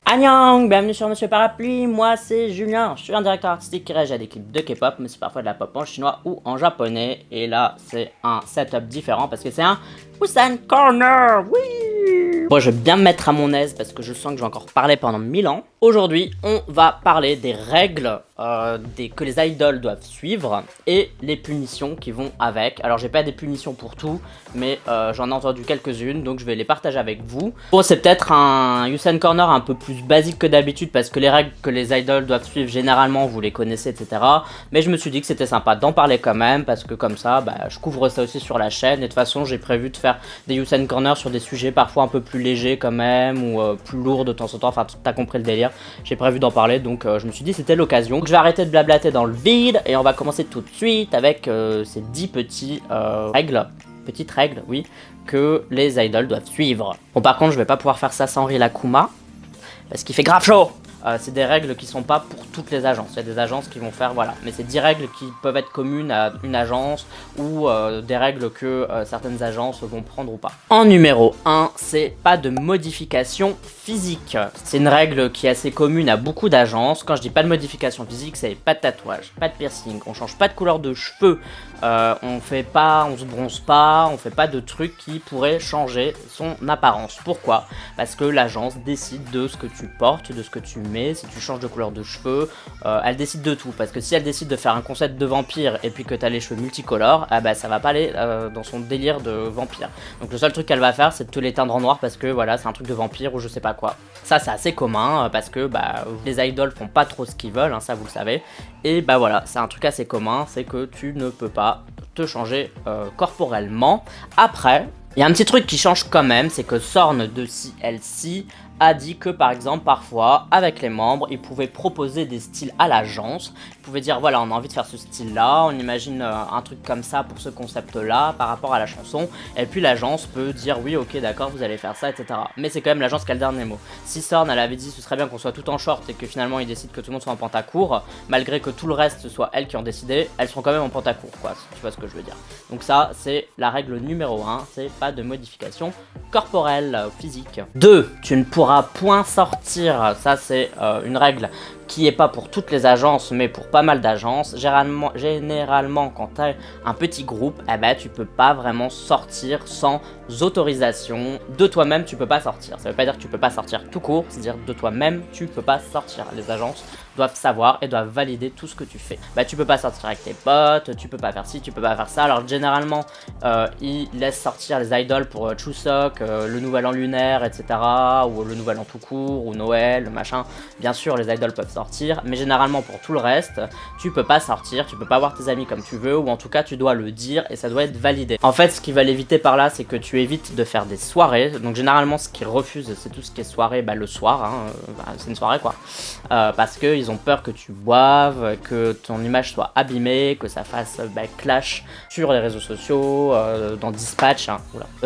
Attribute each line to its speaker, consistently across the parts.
Speaker 1: Annyeong, bienvenue sur Monsieur Parapluie, moi c'est Julien, je suis un directeur artistique qui réagit à des clips de K-pop, mais c'est parfois de la pop en chinois ou en japonais, et là c'est un setup différent parce que c'est un Busan Corner, oui. Bon, je vais bien me mettre à mon aise parce que je sens que je vais encore parler pendant 1000 ans. Aujourd'hui, on va parler des règles que les idoles doivent suivre et les punitions qui vont avec. Alors j'ai pas des punitions pour tout, mais j'en ai entendu quelques-unes, donc je vais les partager avec vous. Bon, c'est peut-être un Busan Corner un peu plus basique que d'habitude parce que les règles que les idoles doivent suivre généralement vous les connaissez, etc. Mais je me suis dit que c'était sympa d'en parler quand même parce que comme ça, je couvre ça aussi sur la chaîne et de toute façon j'ai prévu de faire des Busan Corner sur des sujets parfois un peu plus légers quand même ou plus lourds de temps en temps. Enfin, t'as compris le délire. J'ai prévu d'en parler, donc je me suis dit c'était l'occasion. Donc je vais arrêter de blablater dans le vide et on va commencer tout de suite avec ces 10 petites règles, oui, que les idoles doivent suivre. Bon, par contre, je vais pas pouvoir faire ça sans Rilakkuma parce qu'il fait grave chaud. C'est des règles qui sont pas pour toutes les agences. Il y a des agences qui vont faire, voilà. Mais c'est 10 règles qui peuvent être communes à une agence ou des règles que certaines agences vont prendre ou pas. En numéro 1, c'est pas de modification physique. C'est une règle qui est assez commune à beaucoup d'agences. Quand je dis pas de modification physique, c'est pas de tatouage, pas de piercing, on change pas de couleur de cheveux, on se bronze pas, on fait pas de trucs qui pourraient changer son apparence. Pourquoi? Parce que l'agence décide de ce que tu portes, de ce que tu mets. Si tu changes de couleur de cheveux, elle décide de tout. Parce que si elle décide de faire un concept de vampire et puis que t'as les cheveux multicolores, ça va pas aller dans son délire de vampire. Donc le seul truc qu'elle va faire, c'est de te les teindre en noir parce que voilà, c'est un truc de vampire ou je sais pas quoi. Ça, c'est assez commun parce que les idoles font pas trop ce qu'ils veulent, hein, ça vous le savez. Et voilà, c'est un truc assez commun, c'est que tu ne peux pas te changer corporellement. Après, il y a un petit truc qui change quand même, c'est que Sorn de CLC a dit que par exemple parfois avec les membres ils pouvaient proposer des styles à l'agence, ils pouvaient dire voilà on a envie de faire ce style là, on imagine un truc comme ça pour ce concept là par rapport à la chanson, et puis l'agence peut dire oui ok d'accord vous allez faire ça, etc. Mais c'est quand même l'agence qui a le dernier mot. Si Sorn elle avait dit ce serait bien qu'on soit tout en short et que finalement ils décident que tout le monde soit en pantacourt, malgré que tout le reste soit elles qui ont décidé, elles seront quand même en pantacourt quoi, si tu vois ce que je veux dire. Donc ça c'est la règle numéro 1, c'est pas de modification corporelle physique. 2. Tu ne pourras point sortir, ça c'est une règle qui est pas pour toutes les agences mais pour pas mal d'agences. Généralement quand tu as un petit groupe, tu peux pas vraiment sortir sans autorisation. De toi-même tu peux pas sortir, ça veut pas dire que tu peux pas sortir tout court, c'est-à-dire de toi-même tu peux pas sortir. Les agences doivent savoir et doivent valider tout ce que tu fais. Tu peux pas sortir avec tes potes, tu peux pas faire ci, tu peux pas faire ça. Alors généralement ils laissent sortir les idoles pour Chuseok, le nouvel an lunaire, etc. ou le nouvel an tout court, ou Noël, machin. Bien sûr les idoles peuvent sortir, mais généralement pour tout le reste, tu peux pas sortir, tu peux pas voir tes amis comme tu veux, ou en tout cas tu dois le dire et ça doit être validé. En fait ce qu'ils veulent éviter par là, c'est que tu évites de faire des soirées. Donc généralement ce qu'ils refusent, c'est tout ce qui est soirée le soir, hein, c'est une soirée quoi. Parce qu'ils ont peur que tu boives, que ton image soit abîmée, que ça fasse clash sur les réseaux sociaux, dans Dispatch, hein,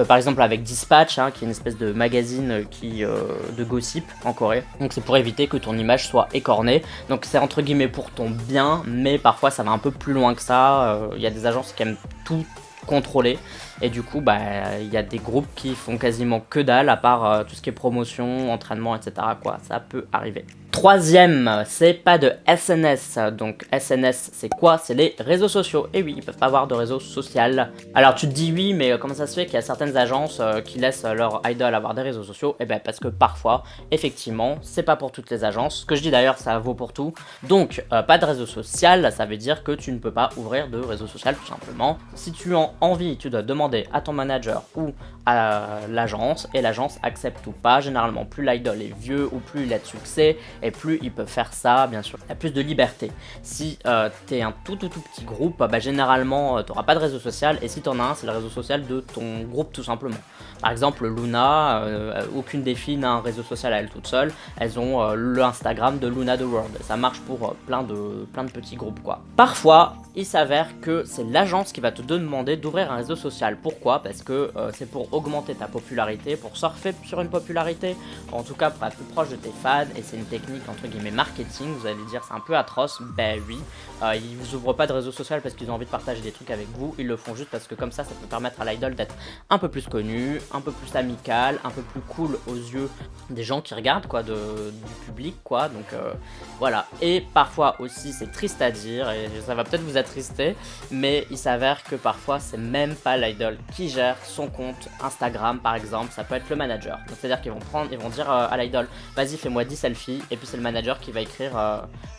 Speaker 1: par exemple avec Dispatch, hein, qui est une espèce de magazine de gossip en Corée. Donc c'est pour éviter que ton image soit écornée. Donc c'est entre guillemets pour ton bien, mais parfois ça va un peu plus loin que ça. Il y a des agences qui aiment tout contrôler. Et du coup, y a des groupes qui font quasiment que dalle, à part tout ce qui est promotion, entraînement, etc. quoi. Ça peut arriver. Troisième, c'est pas de SNS. Donc SNS, c'est quoi? C'est les réseaux sociaux. Et oui, ils peuvent pas avoir de réseau social. Alors tu te dis oui, mais comment ça se fait qu'il y a certaines agences qui laissent leur idol avoir des réseaux sociaux? Parce que parfois, effectivement, c'est pas pour toutes les agences. Ce que je dis d'ailleurs, ça vaut pour tout. Donc, pas de réseau social, ça veut dire que tu ne peux pas ouvrir de réseau social tout simplement. Si tu en as envie, tu dois demander à ton manager ou à l'agence, et l'agence accepte ou pas. Généralement, plus l'idol est vieux ou plus il a de succès, et plus ils peuvent faire ça, bien sûr. Il y a plus de liberté. Si t'es un tout petit groupe, généralement, t'auras pas de réseau social, et si t'en as un, c'est le réseau social de ton groupe tout simplement. Par exemple, Luna, aucune des filles n'a un réseau social à elle toute seule. Elles ont le Instagram de Luna The World. Ça marche pour plein de petits groupes, quoi. Parfois, il s'avère que c'est l'agence qui va te demander d'ouvrir un réseau social. Pourquoi? Parce que c'est pour augmenter ta popularité, pour surfer sur une popularité, en tout cas pour être plus proche de tes fans, et c'est une technique entre guillemets marketing. Vous allez dire c'est un peu atroce, ben oui, ils vous ouvrent pas de réseau social parce qu'ils ont envie de partager des trucs avec vous, ils le font juste parce que comme ça peut permettre à l'idol d'être un peu plus connu, un peu plus amical, un peu plus cool aux yeux des gens qui regardent quoi, du public quoi, donc voilà. Et parfois aussi, c'est triste à dire et ça va peut-être vous attrister, mais il s'avère que parfois c'est même pas l'idol qui gère son compte Instagram par exemple, ça peut être le manager. Donc c'est à dire qu'ils vont dire à l'idol vas-y fais-moi 10 selfies, et puis c'est le manager qui va écrire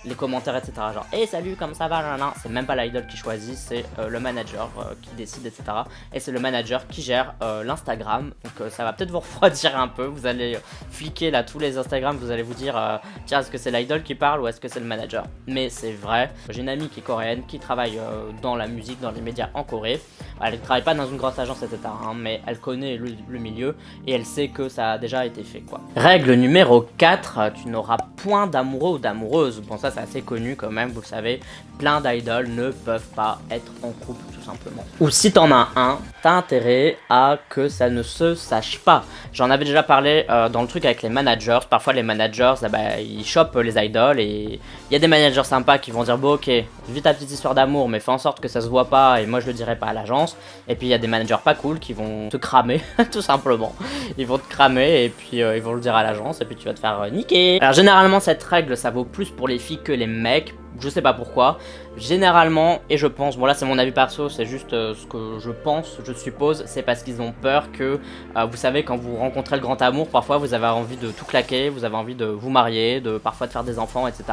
Speaker 1: les commentaires etc, genre hey salut comment ça va, nanana. C'est même pas l'idol qui choisit, c'est le manager qui décide etc, et c'est le manager qui gère l'Instagram. Donc ça va peut-être vous refroidir un peu, vous allez fliquer là tous les Instagram, vous allez vous dire tiens est-ce que c'est l'idol qui parle ou est-ce que c'est le manager. Mais c'est vrai, j'ai une amie qui est coréenne qui travaille dans la musique, dans les médias en Corée. Elle ne travaille pas dans une grosse agence etc, hein, mais elle connaît le milieu et elle sait que ça a déjà été fait quoi. Règle numéro 4, tu n'auras point d'amoureux ou d'amoureuse. Bon ça c'est assez connu quand même, vous le savez, plein d'idoles ne peuvent pas être en couple tout simplement. Ou si t'en as un, t'as intérêt à que ça ne se sache pas. J'en avais déjà parlé dans le truc avec les managers. Parfois les managers, ils chopent les idoles et il y a des managers sympas qui vont dire bon ok, vis ta petite histoire d'amour mais fais en sorte que ça se voit pas et moi je le dirai pas à l'agence. Et puis il y a des managers pas cool qui vont te cramer tout simplement. Ils vont te cramer et puis ils vont le dire à l'agence et puis tu vas te faire niquer. Alors généralement cette règle ça vaut plus pour les filles que les mecs. Je sais pas pourquoi, généralement, et je pense, bon là c'est mon avis perso, c'est juste ce que je pense, je suppose, c'est parce qu'ils ont peur que, vous savez, quand vous rencontrez le grand amour, parfois vous avez envie de tout claquer, vous avez envie de vous marier, parfois de faire des enfants, etc.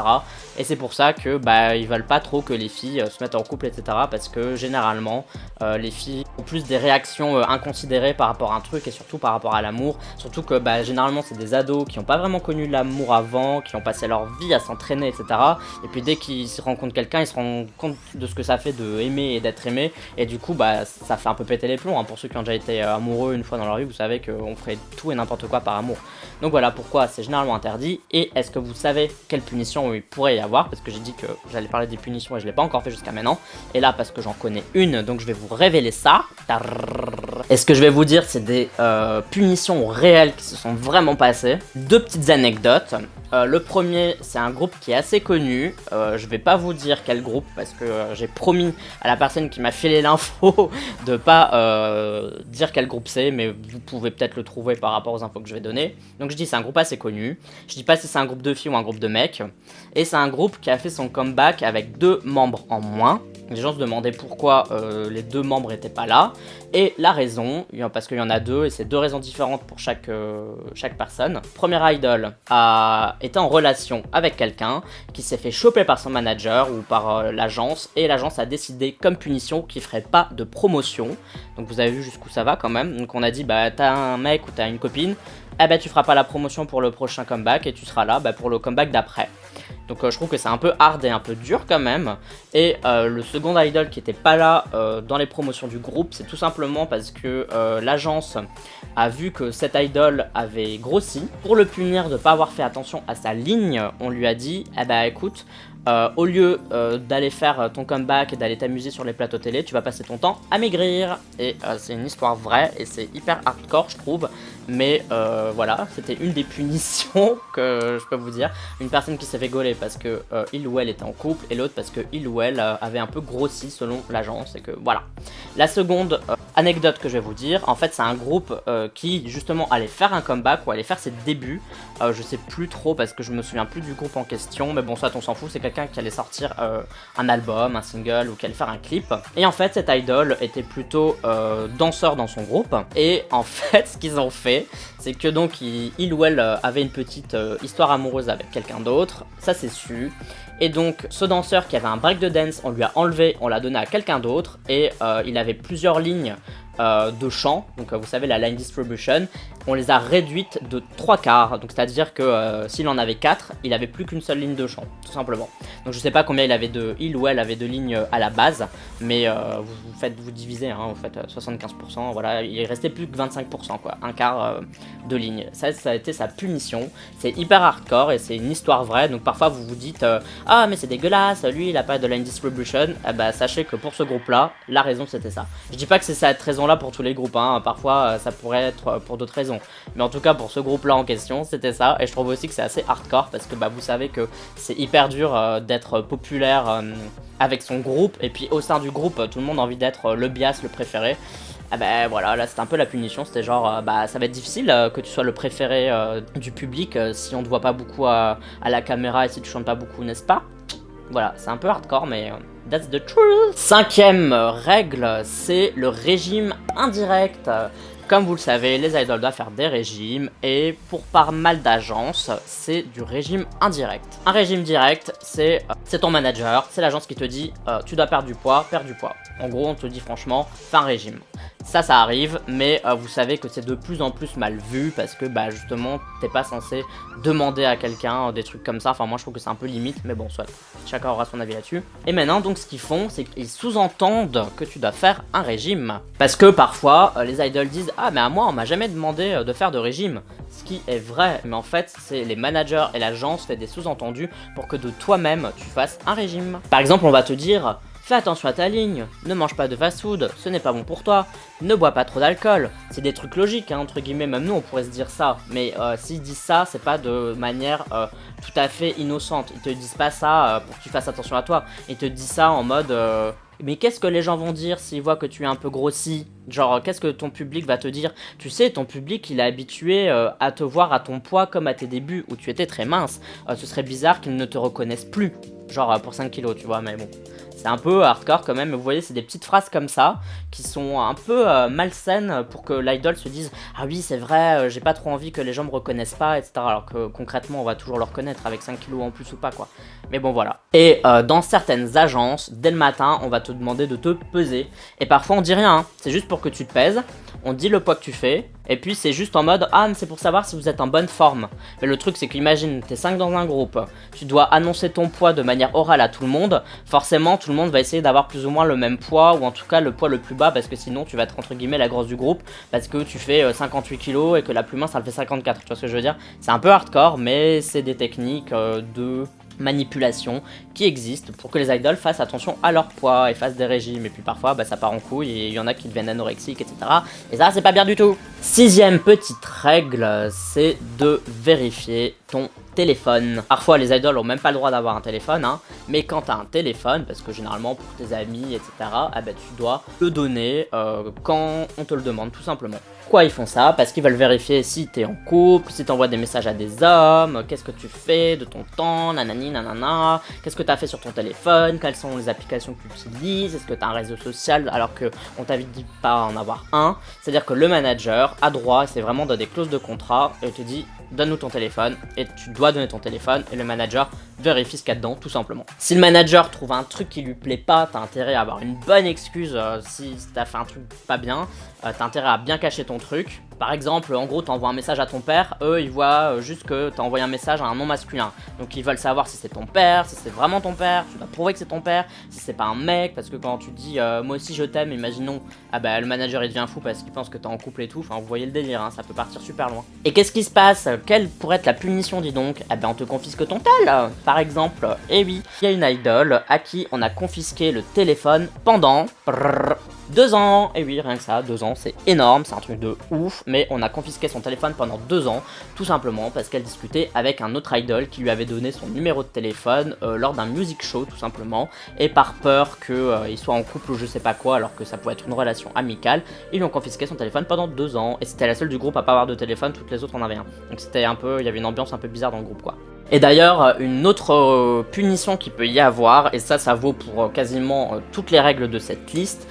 Speaker 1: Et c'est pour ça que, ils veulent pas trop que les filles se mettent en couple, etc. Parce que généralement, les filles ont plus des réactions inconsidérées par rapport à un truc et surtout par rapport à l'amour. Surtout que, généralement c'est des ados qui n'ont pas vraiment connu l'amour avant, qui ont passé leur vie à s'entraîner, etc. Et puis dès qu'ils se rencontrent quelqu'un, ils se rendent compte de ce que ça fait de aimer et d'être aimé, et du coup ça fait un peu péter les plombs, hein. Pour ceux qui ont déjà été amoureux une fois dans leur vie, vous savez qu'on ferait tout et n'importe quoi par amour. Donc voilà pourquoi c'est généralement interdit. Et est-ce que vous savez quelle punition il pourrait y avoir? Parce que j'ai dit que j'allais parler des punitions et je l'ai pas encore fait jusqu'à maintenant, et là parce que j'en connais une, donc je vais vous révéler ça. Et ce que je vais vous dire, c'est des punitions réelles qui se sont vraiment passées. Deux petites anecdotes. Le premier, c'est un groupe qui est assez connu. Je vais pas vous dire quel groupe parce que j'ai promis à la personne qui m'a filé l'info de pas dire quel groupe c'est, mais vous pouvez peut-être le trouver par rapport aux infos que je vais donner. Donc je dis c'est un groupe assez connu. Je dis pas si c'est un groupe de filles ou un groupe de mecs. Et c'est un groupe qui a fait son comeback avec 2 membres en moins. Les gens se demandaient pourquoi les 2 membres étaient pas là. Et la raison, parce qu'il y en a 2 et c'est 2 raisons différentes pour chaque personne. Première idol était en relation avec quelqu'un qui s'est fait choper par son manager ou par l'agence, et l'agence a décidé comme punition qu'il ferait pas de promotion. Donc vous avez vu jusqu'où ça va quand même. Donc on a dit t'as un mec ou t'as une copine, tu feras pas la promotion pour le prochain comeback et tu seras là pour le comeback d'après. Donc je trouve que c'est un peu hard et un peu dur quand même. Et le second idol qui était pas là dans les promotions du groupe, c'est tout simplement parce que l'agence a vu que cet idol avait grossi. Pour le punir de pas avoir fait attention à sa ligne, on lui a dit écoute, au lieu d'aller faire ton comeback et d'aller t'amuser sur les plateaux télé, tu vas passer ton temps à maigrir. Et c'est une histoire vraie et c'est hyper hardcore je trouve. Mais voilà, c'était une des punitions que je peux vous dire. Une personne qui s'est fait gauler parce que il ou elle était en couple, et l'autre parce que il ou elle avait un peu grossi selon l'agence, et que voilà. La seconde anecdote que je vais vous dire, en fait c'est un groupe qui justement allait faire un comeback ou allait faire ses débuts. Je sais plus trop parce que je me souviens plus du groupe en question, mais bon ça on s'en fout, c'est quelqu'un qui allait sortir un album, un single, ou qui allait faire un clip. Et en fait cet idol était plutôt danseur dans son groupe, et en fait ce qu'ils ont fait, c'est que donc il ou elle avait une petite histoire amoureuse avec quelqu'un d'autre, ça c'est su. Et donc ce danseur qui avait un break de dance, on lui a enlevé, on l'a donné à quelqu'un d'autre, et il avait plusieurs lignes de chants, donc vous savez la line distribution, on les a réduites de 3/4, donc c'est-à-dire que s'il en avait 4, il avait plus qu'une seule ligne de chant, tout simplement. Donc je sais pas combien il ou elle avait de lignes à la base, mais vous divisez, hein, vous faites 75%, voilà, il restait plus que 25%, quoi, un quart de ligne. Ça a été sa punition, c'est hyper hardcore et c'est une histoire vraie, donc parfois vous vous dites ah mais c'est dégueulasse, lui il a pas de line distribution, bah sachez que pour ce groupe-là, la raison c'était ça. Je dis pas que c'est cette raison-là pour tous les groupes, hein, parfois ça pourrait être pour d'autres raisons, mais en tout cas pour ce groupe-là en question, c'était ça, et je trouve aussi que c'est assez hardcore parce que bah vous savez que c'est hyper dur d'être populaire avec son groupe, et puis au sein du groupe, tout le monde a envie d'être le bias, le préféré. Ah bah voilà, là c'était un peu la punition, c'était genre bah ça va être difficile que tu sois le préféré du public si on te voit pas beaucoup à la caméra et si tu chantes pas beaucoup, n'est-ce pas? Voilà, c'est un peu hardcore mais that's the truth. Cinquième règle, c'est le régime indirect. Comme vous le savez, les idoles doivent faire des régimes et pour pas mal d'agences, c'est du régime indirect. Un régime direct, c'est ton manager, c'est l'agence qui te dit tu dois perdre du poids, perds du poids. En gros, on te dit franchement, fais un régime. Ça arrive, mais vous savez que c'est de plus en plus mal vu parce que bah justement, t'es pas censé demander à quelqu'un des trucs comme ça. Enfin, moi je trouve que c'est un peu limite, mais bon, soit. Chacun aura son avis là-dessus. Et maintenant, donc, ce qu'ils font, c'est qu'ils sous-entendent que tu dois faire un régime. Parce que parfois, les idoles disent ah, mais à moi, on m'a jamais demandé de faire de régime. Ce qui est vrai, mais en fait, c'est les managers et l'agence fait des sous-entendus pour que de toi-même, tu fasses un régime. Par exemple, on va te dire fais attention à ta ligne, ne mange pas de fast-food, ce n'est pas bon pour toi, ne bois pas trop d'alcool. C'est des trucs logiques, hein, entre guillemets, même nous on pourrait se dire ça, mais s'ils disent ça, c'est pas de manière tout à fait innocente. Ils te disent pas ça pour que tu fasses attention à toi, ils te disent ça en mode mais qu'est-ce que les gens vont dire s'ils voient que tu es un peu grossi? Genre, qu'est-ce que ton public va te dire? Tu sais, ton public, il est habitué à te voir à ton poids comme à tes débuts, où tu étais très mince. Ce serait bizarre qu'ils ne te reconnaissent plus. Genre, pour 5 kilos, tu vois, mais bon. C'est un peu hardcore quand même, mais vous voyez, c'est des petites phrases comme ça, qui sont un peu malsaines pour que l'idol se dise « Ah oui, c'est vrai, j'ai pas trop envie que les gens me reconnaissent pas, etc. » Alors que concrètement, on va toujours le reconnaître avec 5 kilos en plus ou pas, quoi. Mais bon, voilà. Et dans certaines agences, dès le matin, on va te demander de te peser. Et parfois, on dit rien, hein. C'est juste pour que tu te pèses, on dit le poids que tu fais, et puis c'est juste en mode « Ah, mais c'est pour savoir si vous êtes en bonne forme. » Mais le truc, c'est qu'imagine, t'es 5 dans un groupe, tu dois annoncer ton poids de manière orale à tout le monde, forcément, tout le monde va essayer d'avoir plus ou moins le même poids, ou en tout cas le poids le plus bas, parce que sinon, tu vas être entre guillemets la grosse du groupe, parce que tu fais 58 kilos et que la plus mince, ça le fait 54, tu vois ce que je veux dire? C'est un peu hardcore, mais c'est des techniques de manipulation qui existent pour que les idoles fassent attention à leur poids et fassent des régimes, et puis parfois bah, ça part en couille et il y en a qui deviennent anorexiques, etc. Et ça c'est pas bien du tout. Sixième petite règle, c'est de vérifier ton téléphone. Parfois les idoles ont même pas le droit d'avoir un téléphone, hein, mais quand t'as un téléphone, parce que généralement pour tes amis, etc., eh ben, tu dois le donner quand on te le demande, tout simplement. Pourquoi ils font ça? Parce qu'ils veulent vérifier si t'es en couple, si t'envoies des messages à des hommes, qu'est-ce que tu fais de ton temps, nanani nanana, qu'est-ce que t'as fait sur ton téléphone, quelles sont les applications que tu utilises, est-ce que t'as un réseau social alors qu'on t'invite pas à en avoir un. C'est-à-dire que le manager a droit, c'est vraiment dans des clauses de contrat, et te dit donne-nous ton téléphone, et tu dois donner ton téléphone, et le manager vérifie ce qu'il y a dedans, tout simplement. Si le manager trouve un truc qui lui plaît pas, t'as intérêt à avoir une bonne excuse si t'as fait un truc pas bien, t'as intérêt à bien cacher ton truc. Par exemple, en gros, t'envoies un message à ton père, eux, ils voient juste que t'as envoyé un message à un nom masculin. Donc ils veulent savoir si c'est ton père, si c'est vraiment ton père, tu dois prouver que c'est ton père, si c'est pas un mec, parce que quand tu dis moi aussi je t'aime, imaginons, ah bah le manager il devient fou parce qu'il pense que t'es en couple et tout, enfin vous voyez le délire, hein, ça peut partir super loin. Et qu'est-ce qui se passe? Quelle pourrait être la punition, dis donc? Ah bah on te confisque ton tel, par exemple. Et oui, il y a une idole à qui on a confisqué le téléphone pendant 2 ans, et oui, rien que ça, 2 ans, c'est énorme, c'est un truc de ouf, mais on a confisqué son téléphone pendant 2 ans, tout simplement parce qu'elle discutait avec un autre idol qui lui avait donné son numéro de téléphone lors d'un music show, tout simplement, et par peur qu'il soit en couple ou je sais pas quoi, alors que ça pouvait être une relation amicale, ils lui ont confisqué son téléphone pendant 2 ans, et c'était la seule du groupe à pas avoir de téléphone, toutes les autres en avaient un. Donc c'était un peu, il y avait une ambiance un peu bizarre dans le groupe, quoi. Et d'ailleurs, une autre punition qu'il peut y avoir, et ça vaut pour quasiment toutes les règles de cette liste,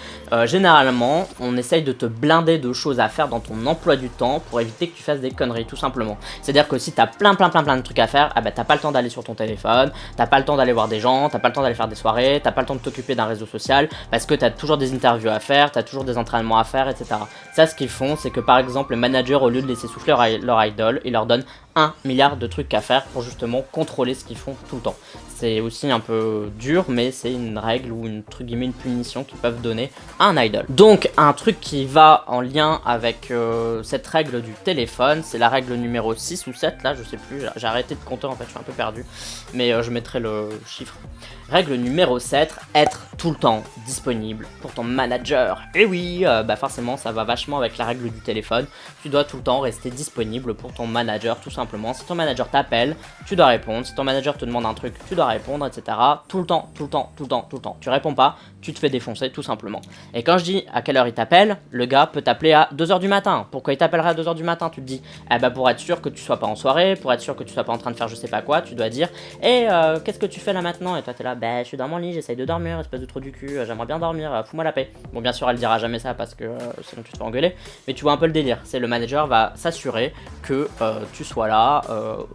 Speaker 1: généralement, on essaye de te blinder de choses à faire dans ton emploi du temps pour éviter que tu fasses des conneries, tout simplement. C'est-à-dire que si t'as plein de trucs à faire, ah bah t'as pas le temps d'aller sur ton téléphone, t'as pas le temps d'aller voir des gens, t'as pas le temps d'aller faire des soirées, t'as pas le temps de t'occuper d'un réseau social, parce que t'as toujours des interviews à faire, t'as toujours des entraînements à faire, etc. Ça, ce qu'ils font, c'est que par exemple, les managers, au lieu de laisser souffler leur idol, ils leur donnent 1 milliard de trucs à faire pour justement contrôler ce qu'ils font tout le temps. C'est aussi un peu dur, mais c'est une règle ou une punition qu'ils peuvent donner à un idol. Donc un truc qui va en lien avec cette règle du téléphone, c'est la règle numéro 6 ou 7, là je sais plus, j'ai arrêté de compter en fait, je suis un peu perdu, mais je mettrai le chiffre. Règle numéro 7, être tout le temps disponible pour ton manager. Et oui, bah forcément ça va vachement avec la règle du téléphone, tu dois tout le temps rester disponible pour ton manager tout simplement. Si ton manager t'appelle, tu dois répondre, si ton manager te demande un truc, tu dois répondre, etc. Tout le temps. Tu réponds pas, tu te fais défoncer tout simplement. Et quand je dis à quelle heure il t'appelle, le gars peut t'appeler à 2h du matin. Pourquoi il t'appellerait à 2h du matin? Tu te dis, eh bah pour être sûr que tu sois pas en soirée, pour être sûr que tu sois pas en train de faire je sais pas quoi, tu dois dire, qu'est-ce que tu fais là maintenant? Et toi t'es là, bah je suis dans mon lit, j'essaye de dormir, espèce de trou du cul, j'aimerais bien dormir, fous-moi la paix. Bon bien sûr elle dira jamais ça parce que sinon tu te fais engueuler, mais tu vois un peu le délire. C'est le manager va s'assurer que tu sois là,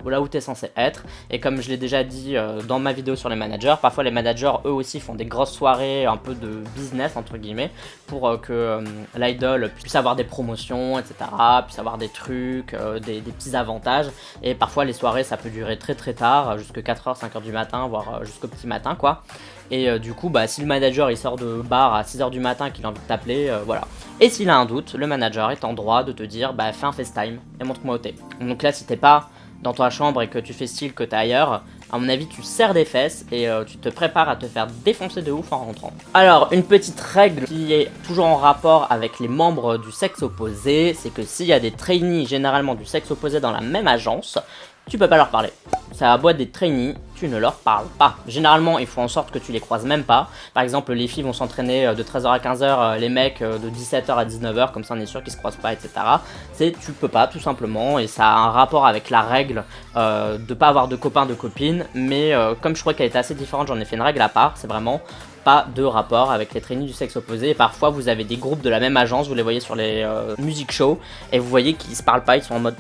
Speaker 1: là où tu es censé être. Et comme je l'ai déjà dit dans ma vidéo sur les managers, parfois les managers eux aussi font des grosses soirées, un peu de business entre guillemets, pour que l'idol puisse avoir des promotions, etc., puisse avoir des trucs, des petits avantages. Et parfois les soirées ça peut durer très tard, jusque 4h, 5h du matin, voire jusqu'au petit matin quoi. Et du coup, bah, si le manager il sort de bar à 6h du matin qu'il a envie de t'appeler, voilà. Et s'il a un doute, le manager est en droit de te dire, bah fais un FaceTime et montre-moi où t'es. Donc là, si t'es pas dans ta chambre et que tu fais style que t'es ailleurs, à mon avis, tu serres des fesses et tu te prépares à te faire défoncer de ouf en rentrant. Alors, une petite règle qui est toujours en rapport avec les membres du sexe opposé, c'est que s'il y a des trainees généralement du sexe opposé dans la même agence, tu peux pas leur parler. Ça a beau être des trainees, tu ne leur parles pas. Généralement, il faut en sorte que tu les croises même pas. Par exemple, les filles vont s'entraîner de 13h à 15h, les mecs de 17h à 19h, comme ça on est sûr qu'ils se croisent pas, etc. Tu peux pas, tout simplement, et ça a un rapport avec la règle de pas avoir de copains, de copines, mais comme je crois qu'elle était assez différente, j'en ai fait une règle à part, c'est vraiment pas de rapport avec les trainees du sexe opposé. Et parfois vous avez des groupes de la même agence, vous les voyez sur les music shows, et vous voyez qu'ils se parlent pas, ils sont en mode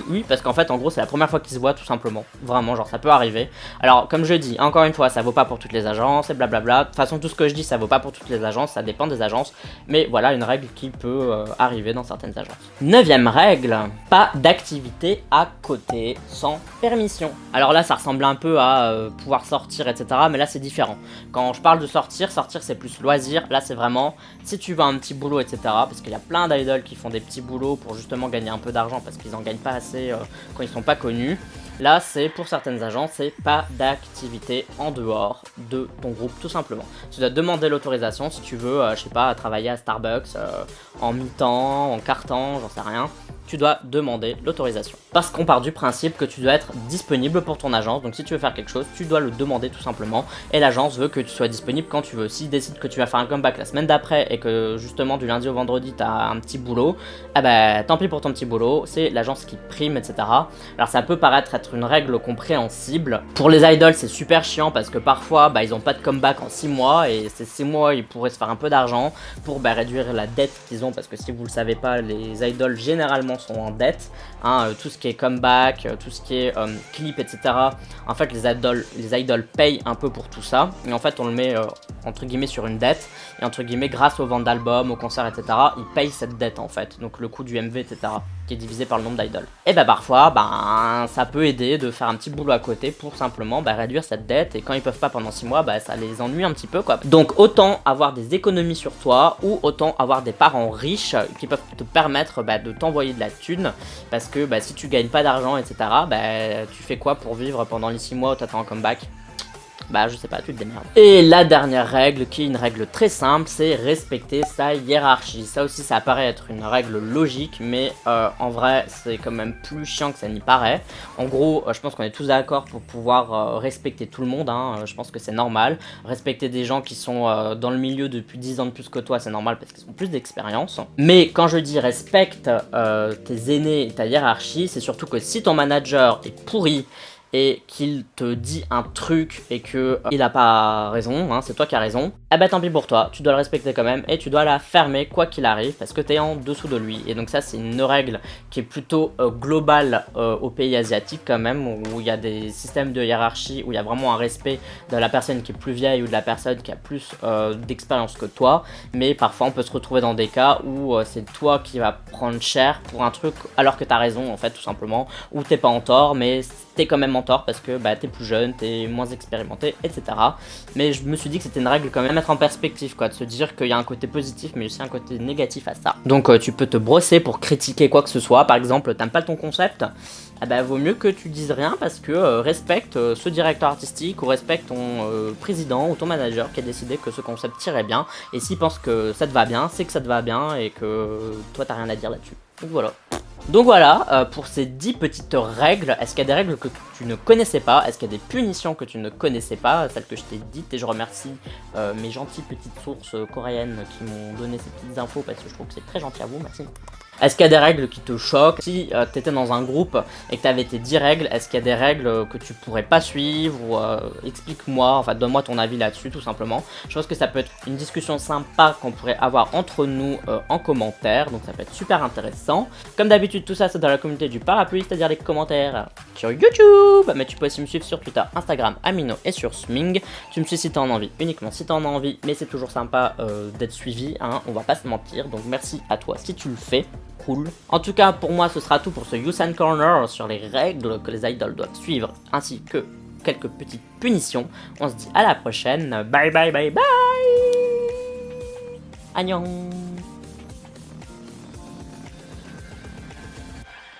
Speaker 1: oui, parce qu'en fait en gros c'est la première fois qu'ils se voient tout simplement. Vraiment, genre ça peut arriver. Alors comme je dis, encore une fois, ça vaut pas pour toutes les agences et blablabla. De toute façon tout ce que je dis ça vaut pas pour toutes les agences, ça dépend des agences, mais voilà une règle qui peut arriver dans certaines agences. 9ème règle, pas d'activité à côté sans permission. Alors là ça ressemble un peu à pouvoir sortir, etc., mais là c'est différent. Quand je parle de sortir c'est plus loisir. Là c'est vraiment si tu veux un petit boulot, etc., parce qu'il y a plein d'idoles qui font des petits boulots pour justement gagner un peu d'argent parce qu'ils en gagnent pas assez quand ils sont pas connus. Là c'est pour certaines agences, c'est pas d'activité en dehors de ton groupe tout simplement. Tu dois demander l'autorisation si tu veux, je sais pas, travailler à Starbucks en mi-temps, en quart-temps, j'en sais rien. Tu dois demander l'autorisation. Parce qu'on part du principe que tu dois être disponible pour ton agence, donc si tu veux faire quelque chose, tu dois le demander tout simplement, et l'agence veut que tu sois disponible quand tu veux. S'ils décident que tu vas faire un comeback la semaine d'après, et que justement du lundi au vendredi tu as un petit boulot, eh ben tant pis pour ton petit boulot, c'est l'agence qui prime, etc. Alors ça peut paraître être une règle compréhensible. Pour les idols c'est super chiant, parce que parfois ils ont pas de comeback en 6 mois, et ces 6 mois ils pourraient se faire un peu d'argent pour réduire la dette qu'ils ont, parce que si vous le savez pas, les idols généralement sont en dette, hein, tout ce qui est comeback, tout ce qui est clip, etc. En fait les idols payent un peu pour tout ça, et en fait on le met entre guillemets sur une dette, et entre guillemets grâce aux ventes d'albums, aux concerts, etc. ils payent cette dette en fait, donc le coût du MV, etc., qui est divisé par le nombre d'idoles. Et parfois ça peut aider de faire un petit boulot à côté pour simplement réduire cette dette, et quand ils peuvent pas pendant 6 mois, ça les ennuie un petit peu quoi. Donc autant avoir des économies sur toi, ou autant avoir des parents riches qui peuvent te permettre de t'envoyer de la thune, parce que si tu gagnes pas d'argent, etc., tu fais quoi pour vivre pendant les 6 mois où t'attends un comeback? Je sais pas, tu te démerdes. Et la dernière règle, qui est une règle très simple, c'est respecter sa hiérarchie. Ça aussi, ça paraît être une règle logique, mais en vrai, c'est quand même plus chiant que ça n'y paraît. En gros, je pense qu'on est tous d'accord pour pouvoir respecter tout le monde, hein. Je pense que c'est normal. Respecter des gens qui sont dans le milieu depuis 10 ans de plus que toi, c'est normal parce qu'ils ont plus d'expérience. Mais quand je dis respecte tes aînés et ta hiérarchie, c'est surtout que si ton manager est pourri, et qu'il te dit un truc et que il a pas raison, hein, c'est toi qui as raison, ah bah tant pis pour toi, tu dois le respecter quand même et tu dois la fermer quoi qu'il arrive parce que t'es en dessous de lui. Et donc ça c'est une règle qui est plutôt globale aux pays asiatiques quand même, où il y a des systèmes de hiérarchie, où il y a vraiment un respect de la personne qui est plus vieille ou de la personne qui a plus d'expérience que toi. Mais parfois on peut se retrouver dans des cas où c'est toi qui vas prendre cher pour un truc alors que t'as raison en fait tout simplement, ou t'es pas en tort mais t'es quand même en tort parce que bah, t'es plus jeune, t'es moins expérimenté, etc. Mais je me suis dit que c'était une règle quand même à mettre en perspective, quoi, de se dire qu'il y a un côté positif mais aussi un côté négatif à ça. Donc tu peux te brosser pour critiquer quoi que ce soit, par exemple t'aimes pas ton concept, ah bah vaut mieux que tu dises rien parce que respecte ce directeur artistique ou respecte ton président ou ton manager qui a décidé que ce concept tirait bien, et s'il pense que ça te va bien, c'est que ça te va bien et que toi t'as rien à dire là-dessus. Donc voilà. Donc voilà, pour ces 10 petites règles, est-ce qu'il y a des règles que tu ne connaissais pas? Est-ce qu'il y a des punitions que tu ne connaissais pas? Celles que je t'ai dites, et je remercie mes gentilles petites sources coréennes qui m'ont donné ces petites infos parce que je trouve que c'est très gentil à vous, merci. Est-ce qu'il y a des règles qui te choquent? Si tu étais dans un groupe et que tu avais tes 10 règles, est-ce qu'il y a des règles que tu pourrais pas suivre? Ou explique-moi, enfin donne-moi ton avis là-dessus tout simplement. Je pense que ça peut être une discussion sympa qu'on pourrait avoir entre nous en commentaire, donc ça peut être super intéressant. Comme d'habitude tout ça c'est dans la communauté du parapluie, c'est-à-dire les commentaires sur YouTube. Mais tu peux aussi me suivre sur Twitter, Instagram, Amino et sur Sming. Tu me suis si t'en as envie, uniquement si t'en as envie, mais c'est toujours sympa d'être suivi, hein, on va pas se mentir, donc merci à toi si tu le fais. Cool. En tout cas, pour moi, ce sera tout pour ce Yusan Corner sur les règles que les idoles doivent suivre, ainsi que quelques petites punitions. On se dit à la prochaine. Bye bye bye bye. Annyeong.